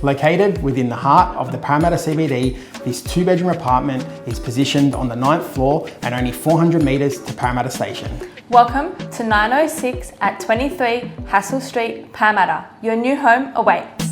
Located within the heart of the Parramatta CBD, this 2-bedroom apartment is positioned on the 9th floor and only 400 metres to Parramatta Station. Welcome to 906 at 23 Hassall Street, Parramatta. Your new home awaits.